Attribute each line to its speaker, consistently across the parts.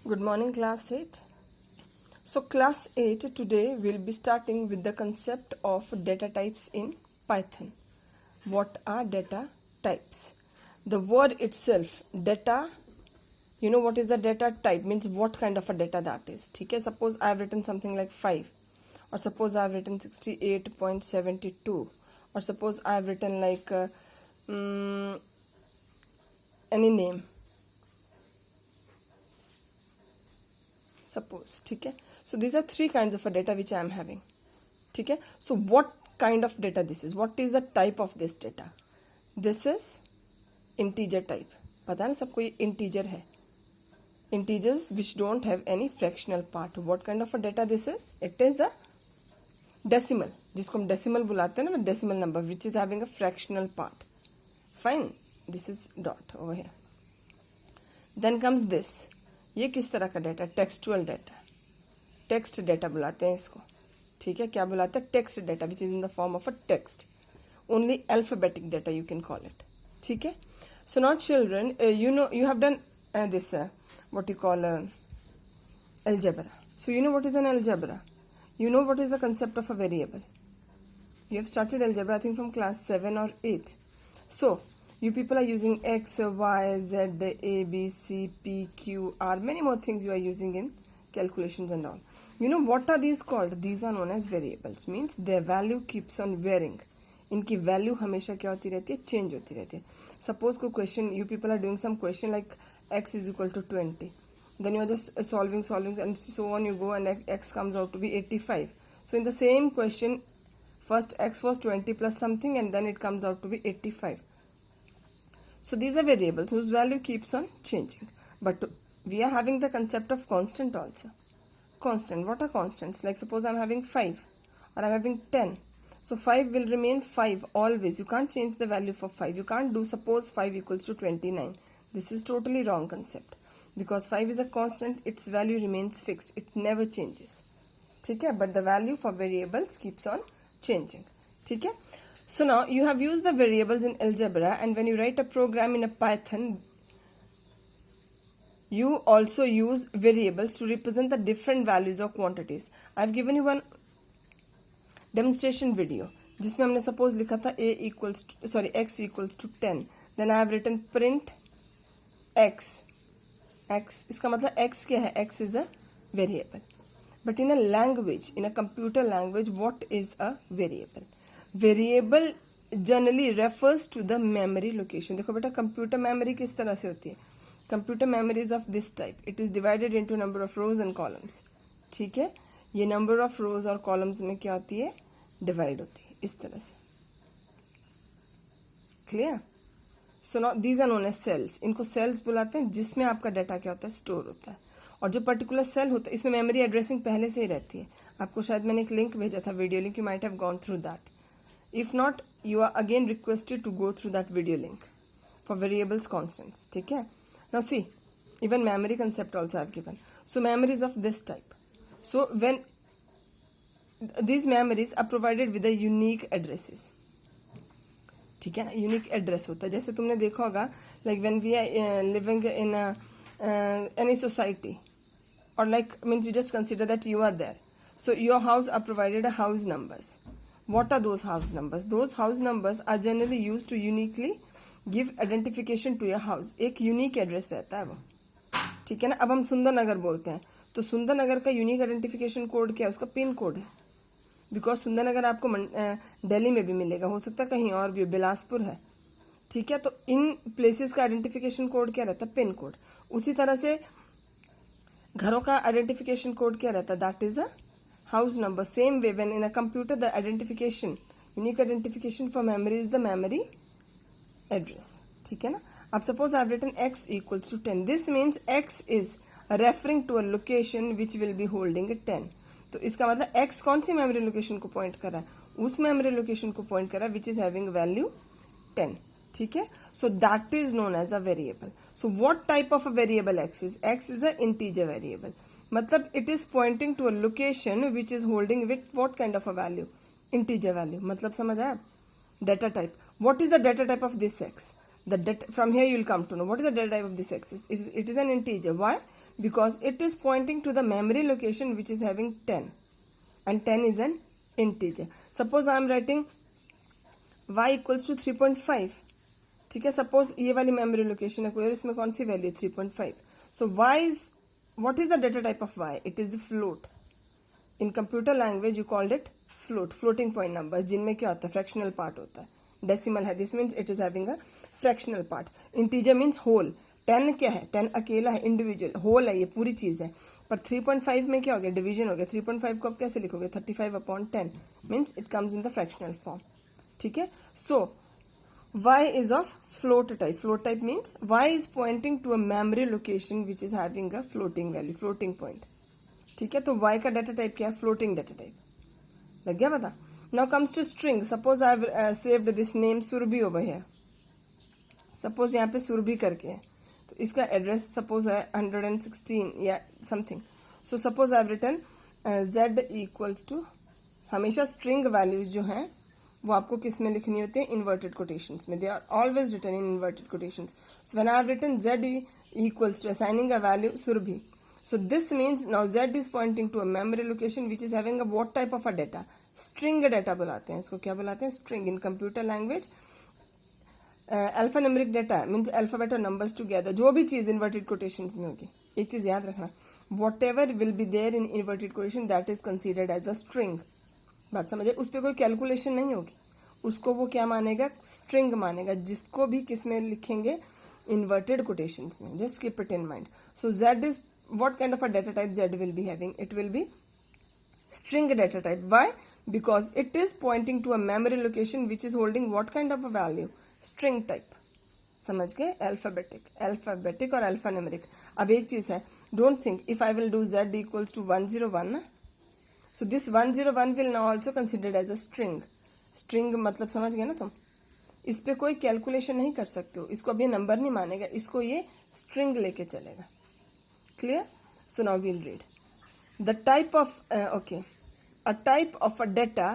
Speaker 1: Good morning, class 8. So, class 8 today we'll be starting with the concept of data types in Python. What are data types? The word itself, data, you know what is the data type, means what kind of a data that is. Okay, suppose I have written something like 5, or suppose I have written 68.72, or suppose I have written like any name. Suppose, okay. So these are three kinds of a data which I am having. Okay. So what kind of data this is? What is the type of this data? This is integer type. पता है ना सबको ये integer है. Integers which don't have any fractional part. What kind of a data this is? It is a decimal. जिसको हम decimal बुलाते हैं ना, decimal number which is having a fractional part. Fine. This is dot over here. Then comes this. ये किस तरह का data? Textual data. Text data बुलाते हैं इसको. ठीक है, क्या बुलाते हैं? Text data which is in the form of a text. Only alphabetic data you can call it. ठीक है. So now children, you know you have done this what you call algebra. So you know what is an algebra. You know what is the concept of a variable. You have started algebra I think from class 7 or 8. So you people are using X, Y, Z, A, B, C, P, Q, R, many more things you are using in calculations and all. You know what are these called? These are known as variables. Means their value keeps on varying. इनकी value हमेशा क्या होती रहती है? Change होती रहती है. Suppose कोई question, you people are doing some question like X is equal to 20. Then you are just solving and so on you go and X comes out to be 85. So in the same question, first X was 20 plus something and then it comes out to be 85. So these are variables whose value keeps on changing. But we are having the concept of constant also. Constant. What are constants? Like suppose I'm having 5 or I'm having 10. So 5 will remain 5 always. You can't change the value for 5. You can't do suppose 5 equals to 29. This is totally wrong concept. Because 5 is a constant, its value remains fixed. It never changes. Okay? But the value for variables keeps on changing. Okay? So now you have used the variables in algebra, and when you write a program in a Python, you also use variables to represent the different values or quantities. I have given you one demonstration video जिसमें हमने suppose लिखा था x equals to 10. Then I have written print x. x इसका मतलब x क्या है? X is a variable. But in a language, in a computer language, what is a variable? Variable generally refers to the memory location. देखो बेटा computer memory किस तरह से होती है? Computer memory is of this type. It is divided into number of rose and columns. ठीक है, ये नंबर ऑफ रोज और कॉलम्स में क्या होती है? डिवाइड होती है इस तरह से. Clear? So now these are known as cells. इनको सेल्स बुलाते हैं जिसमें आपका डाटा क्या होता है? स्टोर होता है. और जो पर्टिकुलर सेल होता है इसमें मेमोरी एड्रेसिंग पहले से ही रहती है. आपको शायद मैंने एक लिंक भेजा था, video link. You might have gone through that. If not, you are again requested to go through that video link for variables constants. ठीक है? Now see, even memory concept also I have given. So memory is of this type. So when these memories are provided with the unique addresses. ठीक है ना? Unique address होता है. जैसे तुमने देखा होगा like when we are living in any society, or like means you just consider that you are there. So your house are provided a house numbers. What are those house numbers? Those house numbers are generally used to uniquely give identification to your house. एक unique address रहता है वो. ठीक है ना? अब हम सुंदर नगर बोलते हैं तो सुंदर नगर का यूनिक आइडेंटिफिकेशन कोड क्या है? उसका पिन कोड है. बिकॉज सुंदर नगर आपको दिल्ली में भी मिलेगा, हो सकता है कहीं और भी, बिलासपुर है. ठीक है, तो इन प्लेसेस का आइडेंटिफिकेशन कोड क्या रहता है? Pin code. उसी तरह से घरों का आइडेंटिफिकेशन कोड क्या रहता है? That is a house number. Same way, when in a computer the unique identification for memory is the memory address. ठीक है ना? अब suppose I have written x equals to 10. This means x is referring to a location which will be holding a 10. तो इसका मतलब x कौन सी memory location को point कर रहा है? उस मेमोरी लोकेशन को पॉइंट कर रहा है which is having value 10. ठीक है? So that is known as a variable. So what type of a variable x is? X is a integer variable. मतलब it is pointing to a location which is holding with what kind of a value? Integer value. मतलब समझ आया? Data type. What is the data type of this x? From here you will come to know what is the data type of this axis. It is an integer. Why? Because it is pointing to the memory location which is having 10, and 10 is an integer. Suppose I am writing y equals to 3.5. ठीक है, suppose ये वाली memory location है कोई और इसमें कौन सी value 3.5. So y is what is the data type of y? It is a float. In computer language you called it float, floating point numbers, जिनमें क्या होता है फ्रैक्शनल पार्ट होता है. डेसिमल है, this means it is having a fractional part. Integer means whole. 10 क्या है? 10 अकेला है, इंडिविजुअल. होल है, ये पूरी चीज है. पर 3.5 में क्या हो गया? डिवीजन हो गया. 3.5 को आप कैसे लिखोगे? 35/10 means it comes in the fractional form. ठीक है. सो y is of float type. Float type means y is pointing to a memory location which is having a floating value, floating point. ठीक है. तो y का data type क्या है? Floating data type. लग गया पता? Now comes to string. Suppose I have saved this name Surabhi over here. Suppose यहाँ पे सुरभि करके है, तो इसका एड्रेस सपोज है 116 या something. So suppose I have written z equals to, हमेशा स्ट्रिंग वैल्यूज जो हैं वो आपको किस में लिखनी होती है? इन्वर्टेड कोटेशंस में. They are always written in inverted quotations. So when I have written z equals to assigning a value Surabhi, so this means now z is pointing to a memory location which is having a what type of a data? String data बुलाते हैं इसको. क्या बुलाते हैं? string. In computer language alphanumeric data means alphabet और numbers together. जो भी चीज inverted quotations में होगी, एक चीज याद रखना, whatever will be there in inverted quotation that is considered as a string. बात समझे? उस पर कोई कैलकुलेशन नहीं होगी, उसको वो क्या मानेगा? स्ट्रिंग मानेगा. जिसको भी किस में लिखेंगे? इन्वर्टेड कोटेशंस में. Just keep it in mind. So z is what kind of a data type z will be having? It will be string data type. Why? Because it is pointing to a memory location which is holding what kind of a value? String type. समझ गए? Alphabetic और alphanumeric. अब एक चीज है, don't think if I will do z equals to 101 ना, so this 101 will now also considered as a string. String मतलब समझ गए ना तुम? इस पे कोई कैलकुलेशन नहीं कर सकते हो, इसको अब ये नंबर नहीं मानेगा, इसको ये स्ट्रिंग लेके चलेगा. Clear? So now we'll read. The type of, a type of a data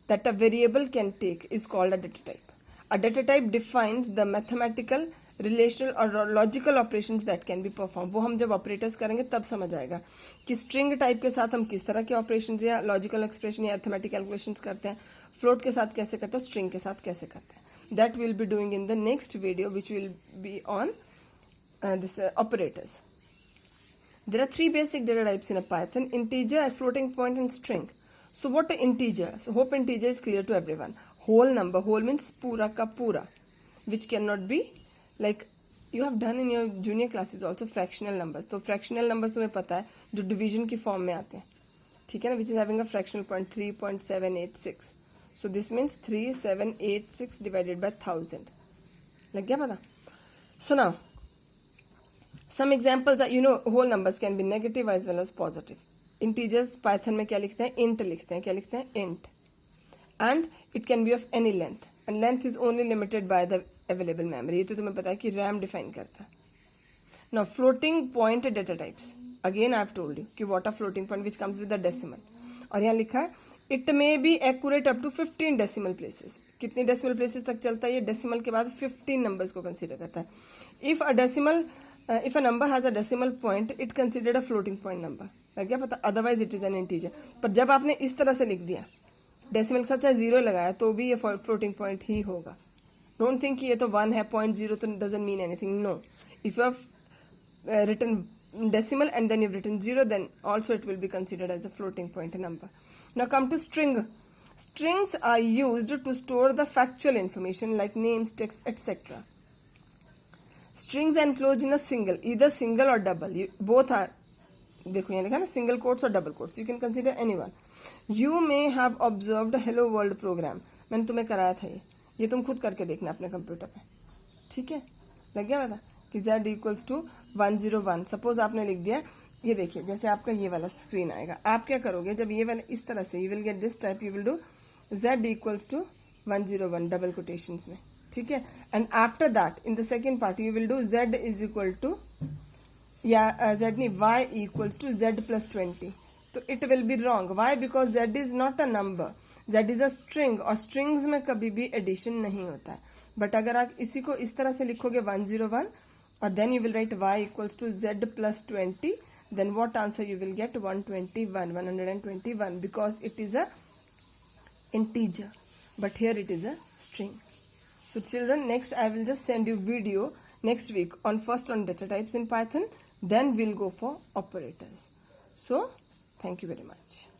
Speaker 1: that a variable can take is called a data type. A data type defines the mathematical, relational or logical operations that can be performed. वो हम जब operators करेंगे तब समझ आएगा कि string type के साथ हम किस तरह के ऑपरेशंस या लॉजिकल एक्सप्रेशन या अर्थमेटिक कैलकुलेशंस करते हैं, फ्लोट के साथ कैसे करते हैं, स्ट्रिंग के साथ कैसे करते हैं. That we'll be doing in the next video which will be on this operators. There are three basic data types in a Python: integer, a floating point, and string. So what is integer? So hope integer is clear to everyone. Whole number. Whole means pura ka pura, which cannot be, like you have done in your junior classes also, fractional numbers. तो fractional numbers तुम्हें पता है जो division की form में आते हैं. ठीक है ना? Which is having a fractional point 3.786. So this means 3786 divided by 1000. लग गया पता? So now some examples are, whole numbers can be negative as well as positive. Integers Python में क्या लिखते हैं? int लिखते हैं. क्या लिखते हैं? int. And it can be of any length. And length is only limited by the available memory. ये तो तुम्हें पता है कि RAM define करता है. Now floating point data types. Again I have told you कि what a floating point which comes with the decimal. और यहाँ लिखा है it may be accurate up to 15 decimal places. कितनी decimal places तक चलता है ये? decimal के बाद 15 numbers को consider करता है. If a number has a decimal point, it considered a floating point number. लग गया पता? Otherwise it is an integer. पर जब आपने इस तरह से लिख दिया, डेसिमल के साथ चाहे 0 लगाया तो भी ये फ्लोटिंग पॉइंट ही होगा. डोंट थिंक कि ये तो 1 है, 0.0 तो doesn't mean anything. No, if you have written decimal and then you've written 0, then also it will be considered as a floating point number. Now come to string. Strings are used to store the factual information like names, text, etc. Strings are enclosed in a single, either single or double. Both are, देखो यहाँ लिखा ना, single quotes और double quotes. You can consider anyone. You may have observed hello world program. मैंने तुम्हें कराया था ये तुम खुद करके देखना अपने कंप्यूटर पे. ठीक है? लग गया पता कि z इक्वल्स टू 101. सपोज आपने लिख दिया, ये देखिए जैसे आपका ये वाला स्क्रीन आएगा. आप क्या करोगे जब ये वाला इस तरह से, you will get this type, you will do z equals to 101 double quotations में. ठीक है? And after that in the second part you will do z is equal to, या z नहीं, y equals to z plus 20. तो it will be wrong. Why? Because z is not a number, z is a string, और strings में कभी भी addition नहीं होता है. बट अगर आप इसी को इस तरह से लिखोगे 101 और then you will write y equals to z plus 20, then what answer you will get? 121 because it is a integer, but here it is a string. So children, next I will just send you video next week on first on data types in Python, then we'll go for operators. So thank you very much.